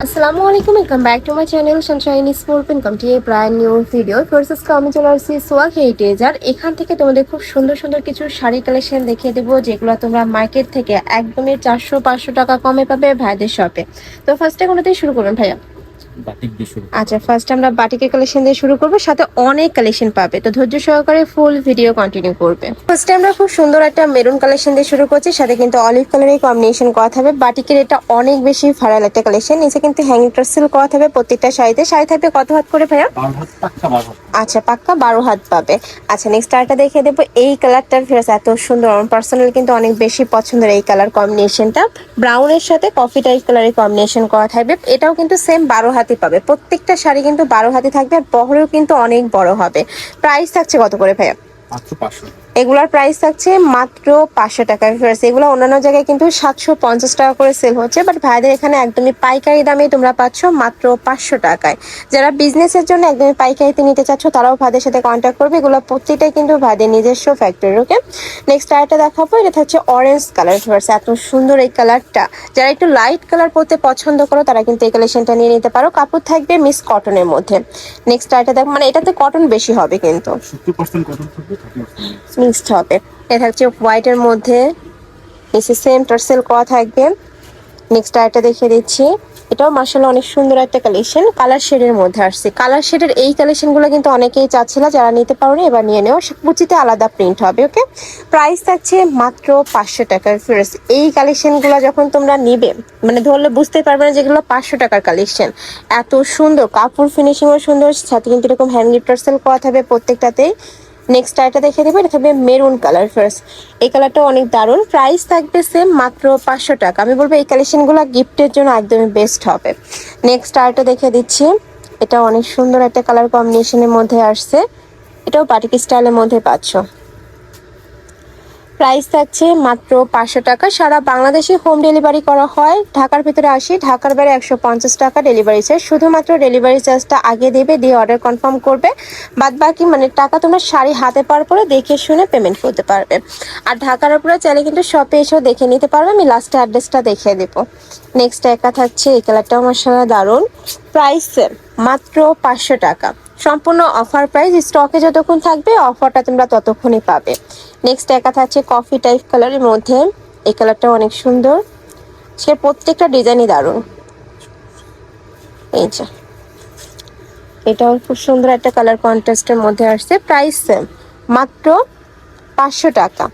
আসসালামু আলাইকুম, welcome back to my channel sunshine school income to a brand new video. First আমি চলে আসছি সোয়াগ হেরিটেজ, আর এখান থেকে তোমাদের খুব সুন্দর সুন্দর কিছু শাড়ি কালেকশন দেখিয়ে দেবো, যেগুলো তোমরা মার্কেট থেকে একদমই 400-500 টাকা কমে পাবে ভাইদের শপে। তো ফার্স্টে কোনোতেই শুরু করবেন ভাইয়া? বাটিক দিয়ে শুরু আচ্ছা, ফার্স্ট আমরা বাটিকের কালেকশন দিয়ে শুরু করবো, সাথে অনেক কালেকশন পাবে, তো ধৈর্য সহকারে ফুল ভিডিও কন্টিনিউ করবে। ফার্স্টে আমরা খুব সুন্দর একটা মেরুন কালেকশন দিয়ে শুরু করছি, সাথে কিন্তু অলিভ কালারের কম্বিনেশন করা থাকবে। বাটিকের এটা অনেক বেশি ভাইরাল একটা কালেকশন। নিচে কিন্তু হ্যাঙ্গিং টার্সেল করা থাকবে প্রত্যেকটা শাড়িতে। শাড়ি থাকবে কত হাত করে ভাইয়া? 12 হাত, পাক্কা 12 হাত। আচ্ছা, পাক্কা 12 হাত পাবে। আচ্ছা, নেক্সট আরেকটা দেখিয়ে দেবো। এই কালারটা এত সুন্দর, আমার পার্সোনালি কিন্তু অনেক বেশি পছন্দের এই কালার কম্বিনেশনটা। ব্রাউনের সাথে কফি টাইপ কালারের কম্বিনেশন করা থাকবে। এটাও কিন্তু সেম 12 হাতই পাবে। প্রত্যেকটা শাড়ি কিন্তু 12 হাতই থাকবে, আর বহরেও কিন্তু অনেক বড় হবে। প্রাইস থাকছে কত করে ভাইয়া? মাত্র 500। এগুলার প্রাইস থাকছে মাত্র 500 টাকা। এগুলো অন্যান্য জায়গায় কিন্তু 750 টাকা করে সেল হচ্ছে, বাট ভাইদের এখানে একদমই পাইকারি দামে তোমরা পাচ্ছ মাত্র 500 টাকায়। যারা বিজনেসের জন্য একদমই পাইকারিতে নিতে চাচ্ছ, তারাও ভাইদের সাথে কন্ট্যাক্ট করবে। এগুলো প্রত্যেকটাই কিন্তু ভাইদের নিজস্ব ফ্যাক্টরি। ওকে, নেক্সট আরেকটা দেখাবো। এটা হচ্ছে অরেঞ্জ কালার। এত সুন্দর এই কালারটা। যারা একটু লাইট কালার পরতে পছন্দ করো, তারা কিন্তু এই কালেকশনটা নিয়ে নিতে পারো। কাপড় থাকবে মিস কটনের মধ্যে। নেক্সট আরেকটা দেখো, মানে এটাতে কটন বেশি হবে, কিন্তু 70% কটন থাকবে, 30% মিক্সড হবে। এটা থাকছে হোয়াইটের মধ্যে, নিচে সেম টার্সেল করা থাকবে। নেক্সট আরেকটা দেখিয়ে দিচ্ছি। এটাও মার্শাল্লাহ অনেক সুন্দর একটা কালেকশন, কালার শেডের মধ্যে আসছে। কালার শেডের এই কালেকশনগুলো কিন্তু অনেকেই চাচ্ছিল, যারা নিতে পারো এবার নিয়ে নেও। কুচিতে আলাদা প্রিন্ট হবে। ওকে, প্রাইস থাকছে মাত্র 500 টাকার। ফিরোজ, এই কালেকশনগুলো যখন তোমরা নিবে, মানে ধরলে বুঝতে পারবে না যেগুলো 500 টাকার কালেকশন। এত সুন্দর কাপড় ফিনিশিংও সুন্দর, সাথে কিন্তু এরকম হ্যান্ডি টার্সেল করা থাকবে প্রত্যেকটাতেই। নেক্সট আইটা দেখে দেবো। এটা থাকবে মেরুন কালার। ফার্স্ট এই কালারটা অনেক দারুণ। প্রাইস থাকবে সেম মাত্র 500 টাকা। আমি বলবো এই কালেকশনগুলো গিফটের জন্য একদমই বেস্ট হবে। নেক্সট আইটা দেখে দিচ্ছি। এটা অনেক সুন্দর একটা কালার কম্বিনেশনের মধ্যে আসছে। এটাও বাটিক স্টাইলের মধ্যে পাচ্ছ। প্রাইস থাকছে মাত্র 500 টাকা। সারা বাংলাদেশে হোম ডেলিভারি করা হয়। ঢাকার ভিতরে 80, ঢাকার বাইরে 150 টাকা ডেলিভারি চার্জ। শুধুমাত্র ডেলিভারি চার্জটা আগে দেবে, দিয়ে অর্ডার কনফার্ম করবে। বাদ বাকি মানে টাকা তোমরা শাড়ি হাতে পাওয়ার পরে দেখে শুনে পেমেন্ট করতে পারবে। আর ঢাকার উপরে চাইলে কিন্তু শপে এসেও দেখে নিতে পারবে। আমি লাস্টে অ্যাড্রেসটা দেখিয়ে দেবো। নেক্সট একা থাকছে এই কালারটাও মাশাআল্লাহ দারুণ। প্রাইস মাত্র 500 টাকা। সম্পূর্ণ অফার প্রাইস। স্টকে যতক্ষণ থাকবে অফারটা তোমরা ততক্ষণই পাবে। নেক্সট একা থাকছে কফি টাইপ কালারের মধ্যে। এই কালারটা অনেক সুন্দর, সে প্রত্যেকটা ডিজাইনই দারুণ। এই যে এটাও খুব সুন্দর একটা কালার কন্ট্রাস্টের মধ্যে আসছে। প্রাইস সেম মাত্র 500 টাকা।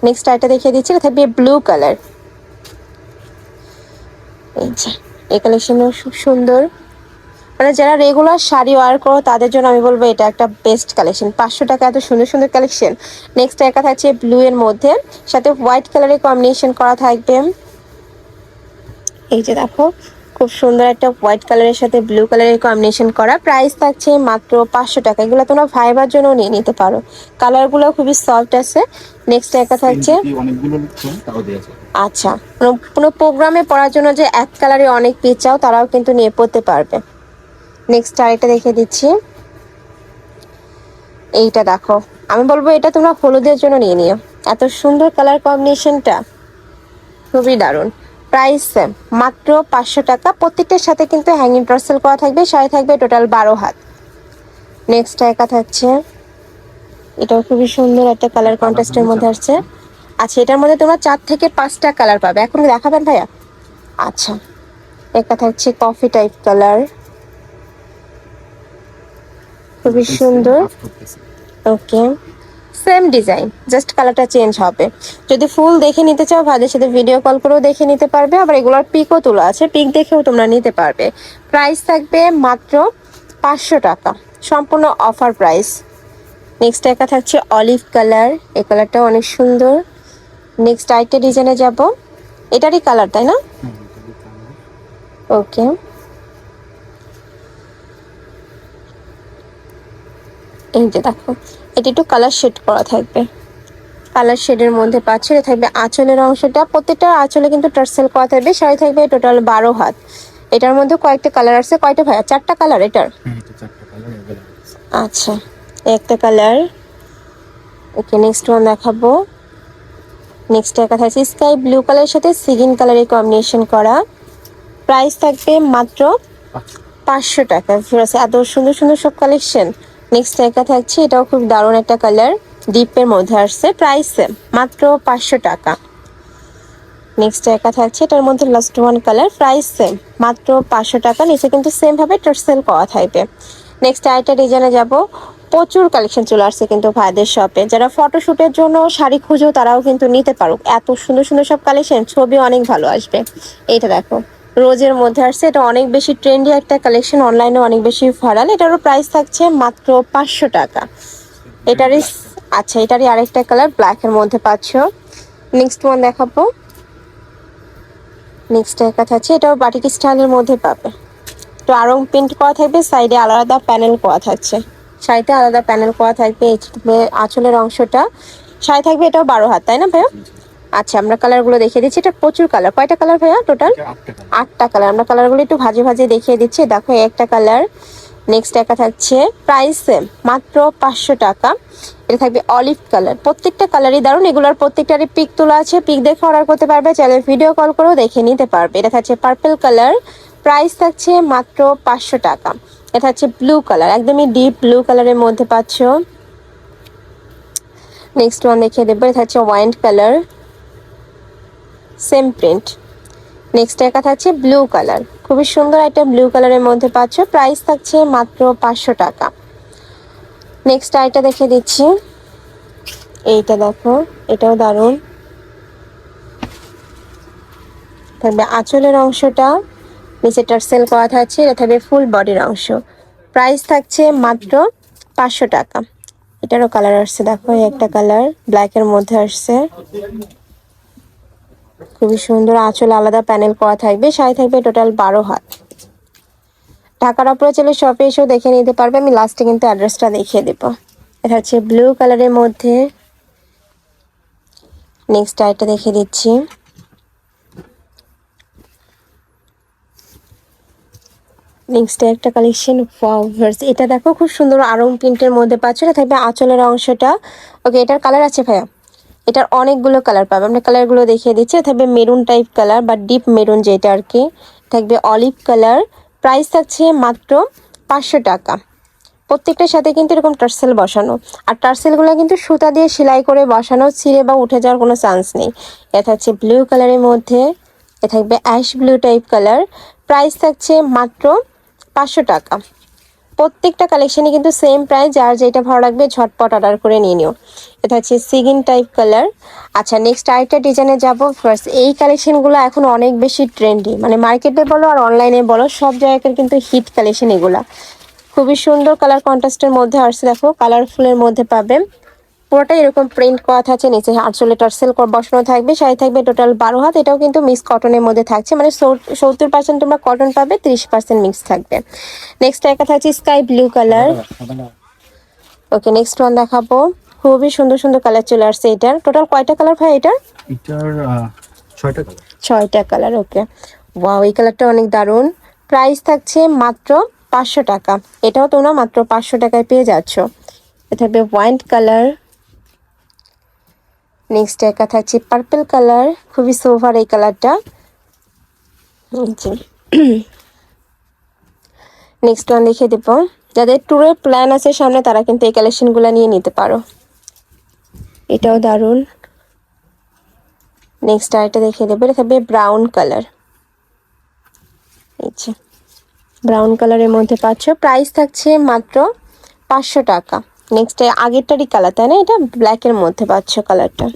নেক্সট আইটা দেখিয়ে দিচ্ছি। এটা থাকবে ব্লু কালার। এই যে এই কালেকশনও খুব সুন্দর, মানে যারা রেগুলার শাড়ি ওয়ার করো তাদের জন্য আমি বলবো এটা একটা বেস্ট কালেকশন। 500 টাকা এত সুন্দর সুন্দর কালেকশন। নেক্সট একা থাকছে ব্লু এর মধ্যে, সাথে হোয়াইট কালারের কম্বিনেশন করা থাকবে। এই যে দেখো, খুব সুন্দর একটা হোয়াইট কালারের সাথে ব্লু কালারের কম্বিনেশন করা। প্রাইস থাকছে মাত্র 500 টাকা। এগুলো তোমরা ফাইবার জন্য নিয়ে নিতে পারো। কালারগুলো খুবই সফট আছে। নেক্সট একা থাকছে। অনেকগুলো লিখছেন, তাও দেয়া যায়। আচ্ছা, কোনো প্রোগ্রামে পড়ার জন্য যে এক কালারে অনেক পিস চাও, তারাও কিন্তু নিয়ে পড়তে পারবে। নেক্সট আরেকটা দেখে দিচ্ছি। এইটা দেখো, আমি বলবো এটা তোমরা হলুদের জন্য নিয়ে নিও। এত সুন্দর কালার কম্বিনেশনটা, খুবই দারুণ। প্রাইস মাত্র 500 টাকা। প্রত্যেকটার সাথে কিন্তু হ্যাঙ্গিং টার্সেল করা থাকবে। শাড়ি থাকবে টোটাল 12 হাত। নেক্সট একা থাকছে। এটাও খুবই সুন্দর একটা কালার কন্ট্রাস্টের মধ্যে আসছে। আচ্ছা, এটার মধ্যে তোমরা 4 থেকে 5টা কালার পাবে। এখন দেখাবেন ভাইয়া? আচ্ছা, একা থাকছে কফি টাইপ কালার, খুবই সুন্দর। ওকে, সেম ডিজাইন, জাস্ট কালারটা চেঞ্জ হবে। যদি ফুল দেখে নিতে চাও, ভাইদের সাথে ভিডিও কল করেও দেখে নিতে পারবে। আবার এগুলোর পিকও তোলা আছে, পিক দেখেও তোমরা নিতে পারবে। প্রাইস থাকবে মাত্র 500 টাকা, সম্পূর্ণ অফার প্রাইস। নেক্সট একা থাকছে অলিভ কালার। এই কালারটাও অনেক সুন্দর। নেক্সট আরেকটা ডিজাইনে যাব। এটারই কালার, তাই না? ওকে, এই যে দেখো, এটা একটু কালার শেড করা থাকবে। কালার শেডের মধ্যে পাচ্ছে। এটা থাকবে আঁচলের অংশটা। প্রত্যেকটা আঁচলে কিন্তু টার্সেল করা থাকবে। শাড়ি থাকবে টোটাল 12 হাত। এটার মধ্যে কয়েকটা কালার আছে। কয়টা ভাইয়া? 4টা কালার এটার। আচ্ছা, একটা কালার। ওকে, নেক্সট ওয়ান দেখাবো। নেক্সট একটা থাকছে স্কাই ব্লু কালারের সাথে সিগিন কালারের কম্বিনেশন করা। প্রাইস থাকবে মাত্র 500 টাকা। ভিউয়ার্স এত সুন্দর সুন্দর সব কালেকশন। নেক্সট একা থাকছে, এটাও খুব দারুণ একটা কালার, ডিপের মধ্যে আসছে, প্রাইস সেম মাত্র 500 টাকা। নেক্সট একা থাকছে, এটার মধ্যে last one colour, price same মাত্র 500 টাকা। নিচে কিন্তু সেম ভাবে টার্সেল করা থাকবে। নেক্সট আরেকটা ডিজাইনে যাব। প্রচুর কালেকশন চলে আসছে কিন্তু ভাইদের শপে। যারা ফটোশুটের জন্য শাড়ি খুঁজো তারাও কিন্তু নিতে পারো, এত সুন্দর সুন্দর সব কালেকশন, ছবি অনেক ভালো আসবে। এইটা দেখো, রোজের মধ্যে আসছে, এটা অনেক বেশি ট্রেন্ডি একটা কালেকশন, অনলাইনে অনেক বেশি ভাইরাল। এটারও প্রাইস থাকছে মাত্র 500 টাকা। এটারই আচ্ছা, এটারই আরেকটা কালার ব্ল্যাকের মধ্যে পাচ্ছ। নেক্সট ওয়ান দেখাবো। নেক্সট একা থাকছে, এটাও বাটিক স্টাইলের মধ্যে পাবে। তো আরং প্রিন্ট করা থাকবে, সাইডে আলাদা প্যানেল করা থাকছে, শাড়িতে আলাদা প্যানেল করা থাকবে। এই আঁচলের অংশটা শাড়ি থাকবে, এটাও 12 হাত, তাই না ভাইয়া? আচ্ছা, আমরা কালারগুলো দেখিয়ে দিচ্ছি। এটা প্রচুর কালার, কয়টা কালার ভাইয়া টোটাল? 8টা কালার। আমরা কালারগুলো একটু ভাজে ভাজে দেখিয়ে দিচ্ছি। দেখো একটা কালার। নেক্সট একা থাকছে, প্রাইস সেম মাত্র 500 টাকা। এটা থাকবে অলিভ কালার। প্রত্যেকটা কালারই দারুণ, এগুলোর প্রত্যেকটারই পিক তোলা আছে, পিক দেখে অর্ডার করতে পারবে, চাইলে ভিডিও কল করেও দেখে নিতে পারবে। এটা থাকছে পার্পল কালার, প্রাইস থাকছে মাত্র 500 টাকা। এটা হচ্ছে ব্লু কালার, একদমই ডিপ ব্লু কালারের মধ্যে পাচ্ছ। নেক্সট ওয়ান দেখিয়ে দেবো। এটা হচ্ছে wine colour, same print. Next একা থাকছে ব্লু কালার, খুবই সুন্দর একটা ব্লু কালারের মধ্যে পাচ্ছ, প্রাইস থাকছে মাত্র 500 টাকা। নেক্সট আইটা দেখে দিচ্ছি। এইটা দেখো, এটাও দারুণ থাকবে। আঁচলের অংশটা নিচে টার্সেল করা থাকছে, এটা থাকবে ফুল বডির অংশ, প্রাইস থাকছে মাত্র 500 টাকা। এটারও কালার আসছে, দেখো এই একটা কালার ব্ল্যাকের মধ্যে আসছে, খুবই সুন্দর। আঁচল আলাদা প্যানেল করা থাকবে, শাড়ি থাকবে টোটাল 12 হাত। ঢাকার উপরে চলে শপে এসেও দেখে নিতে পারবে, আমি লাস্টে কিন্তু অ্যাড্রেসটা দেখিয়ে দেবো। এটা হচ্ছে ব্লু কালারের মধ্যে। নেক্সট আইটা দেখিয়ে দিচ্ছি। নেক্সট একটা কালেকশন, ফ্লাওয়ার্স। এটা দেখো খুব সুন্দর আরং প্রিন্টের মধ্যে পাচ্ছ, এটা থাকবে আঁচলের অংশটা। ওকে, এটার কালার আছে ভাইয়া? এটার অনেকগুলো কালার পাবে, আমরা কালারগুলো দেখিয়ে দিচ্ছি। থাকবে মেরুন টাইপ কালার বা ডিপ মেরুন যেটা আর কি, থাকবে অলিভ কালার, প্রাইস থাকছে মাত্র 500 টাকা। প্রত্যেকটার সাথে কিন্তু এরকম টার্সেল বসানো, আর টার্সেলগুলো কিন্তু সুতা দিয়ে সেলাই করে বসানো, ছিঁড়ে বা উঠে যাওয়ার কোনো চান্স নেই। এটা হচ্ছে ব্লু কালারের মধ্যে, এ থাকবে ash blue type colour, price থাকছে মাত্র 500 টাকা। প্রত্যেকটা কালেকশনে কিন্তু সেম প্রাইস, যার যেটা ভালো লাগবে ঝটপট অর্ডার করে নিয়ে নিও। এটা হচ্ছে সিগিন টাইপ কালার। আচ্ছা, নেক্সট আরেকটা ডিজাইনে যাব। ফার্স্ট এই কালেকশনগুলো এখন অনেক বেশি ট্রেন্ডি, মানে মার্কেটে বলো আর অনলাইনে বলো সব জায়গায় কিন্তু হিট কালেকশন এগুলা। খুবই সুন্দর কালার কন্ট্রাস্টের মধ্যে আসছে, দেখো কালারফুলের মধ্যে পাবে। পুরোটাই এরকম প্রিন্ট করা থাকছে, নিচে আঁচলে টার্সেল বসানো থাকবে, শাড়ি থাকবে টোটাল 12 হাত। এটাও কিন্তু মিক্স কটনের মধ্যে থাকছে, মানে 70% তোমরা কটন পাবে, 30% মিক্স থাকবে। নেক্সট একটা থাকছে স্কাই ব্লু কালার। ওকে, নেক্সট ওয়ান দেখাবো। খুবই সুন্দর সুন্দর কালার চলে আসছে। এটার টোটাল কয়টা কালার ভাই? এটার 6টা কালার। 6টা কালার। ওকে, ওয়াও, এই কালারটা অনেক দারুণ। প্রাইস থাকছে মাত্র 500 টাকা। এটাও তোমরা মাত্র 500 টাকায় পেয়ে যাচ্ছ। এটা থাকবে হোয়াইট কালার। নেক্সট একা থাকছে পার্পল কালার, খুবই সোভার এই কালারটা। নেক্সট ওয়ান দেখিয়ে দেবো। যাদের ট্যুরের প্ল্যান আছে সামনে, তারা কিন্তু এই কালেকশনগুলো নিয়ে নিতে পারো। এটাও দারুণ। নেক্সট আরেকটা দেখিয়ে দেবো। এটা থাকবে ব্রাউন কালার, আচ্ছা ব্রাউন কালারের মধ্যে পাচ্ছ, প্রাইস থাকছে মাত্র 500 টাকা। নেক্সট আগেরটারই কালার, তাই না? এটা ব্ল্যাকের মধ্যে পাচ্ছ কালারটা।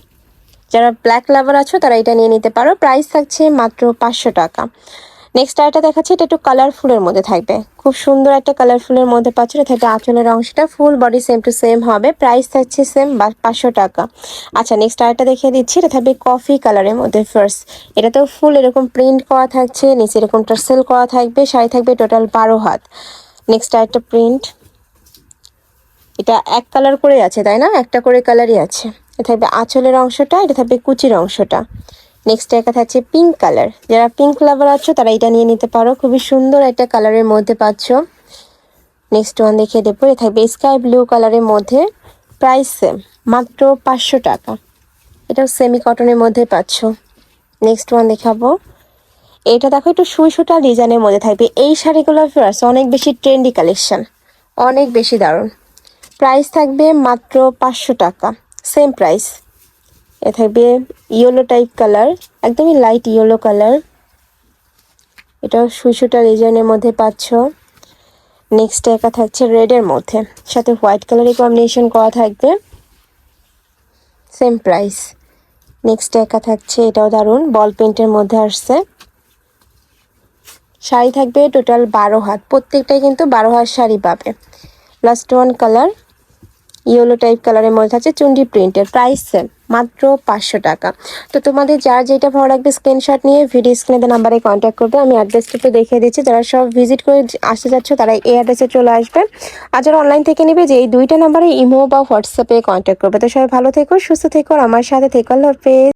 যারা ব্ল্যাক লাভার আছো তারা এটা নিয়ে নিতে পারো, প্রাইস থাকছে মাত্র 500 টাকা। নেক্সট আরেকটা দেখাচ্ছি, এটা একটু কালারফুলের মধ্যে থাকবে, খুব সুন্দর একটা কালারফুলের মধ্যে পাচ্ছ। এটা থাকবে আঁচলের অংশটা, full body same to same হবে, প্রাইস থাকছে সেম 500 টাকা। আচ্ছা, নেক্সট আরেকটা দেখিয়ে দিচ্ছি। এটা থাকবে কফি কালারের মধ্যে। ফার্স্ট এটা তো ফুল এরকম প্রিন্ট করা থাকছে, নিচে এরকম টার্সেল করা থাকবে, শাড়ি থাকবে টোটাল 12 হাত। নেক্সট আরেকটা প্রিন্ট, এটা এক কালার করে আছে, তাই না? একটা করে কালারই আছে। এটা থাকবে আঁচলের অংশটা, এটা থাকবে কুচির অংশটা। নেক্সট একটা থাকছে পিঙ্ক কালার, যারা পিঙ্ক লাভার আছো তারা এটা নিয়ে নিতে পারো, খুবই সুন্দর একটা কালারের মধ্যে পাচ্ছ। নেক্সট ওয়ান দেখিয়ে দেবো। এটা থাকবে স্কাই ব্লু কালারের মধ্যে, প্রাইস সেম মাত্র 500 টাকা। এটাও সেমি কটনের মধ্যে পাচ্ছ। নেক্সট ওয়ান দেখাবো। এটা দেখো একটু সুই সুতা ডিজাইনের মধ্যে থাকবে। এই শাড়িগুলো ফিয়ার্স অনেক বেশি ট্রেন্ডি কালেকশন, অনেক বেশি দারুণ। প্রাইস থাকবে মাত্র 500 টাকা, সেম প্রাইস। এ থাকবে ইয়েলো টাইপ কালার, একদমই লাইট ইয়েলো কালার, এটাও সুই সুতা ডিজাইনের মধ্যে পাচ্ছ। নেক্সট একা থাকছে রেডের মধ্যে, সাথে হোয়াইট কালারের কম্বিনেশন করা থাকবে, সেম প্রাইস। নেক্সট একা থাকছে, এটাও দারুণ, বল প্রিন্টের মধ্যে আসছে। শাড়ি থাকবে টোটাল 12 হাত, প্রত্যেকটাই কিন্তু 12 হাত শাড়ি পাবে। Last one colour yellow type কালারের মধ্যে আছে, চুন্ডি প্রিন্টের, প্রাইস সেম, মাত্র 500 টাকা। তো তোমাদের যার যেটা ভালো লাগবে স্ক্রিনশট নিয়ে ভিডিও স্ক্রিনে নাম্বারে কন্ট্যাক্ট করবে। আমি অ্যাড্রেসটা একটু দেখিয়ে দিচ্ছি, যারা সব ভিজিট করে আসতে যাচ্ছ তারা এই অ্যাড্রেসে চলে আসবে। আর যারা অনলাইন থেকে নেবে যে এই দুইটা নাম্বারে ইমো বা হোয়াটসঅ্যাপে কন্ট্যাক্ট করবে। তো সবাই ভালো থেকো, সুস্থ থেকো, আর আমার সাথে থেকো। আল্লাহ হাফেজ।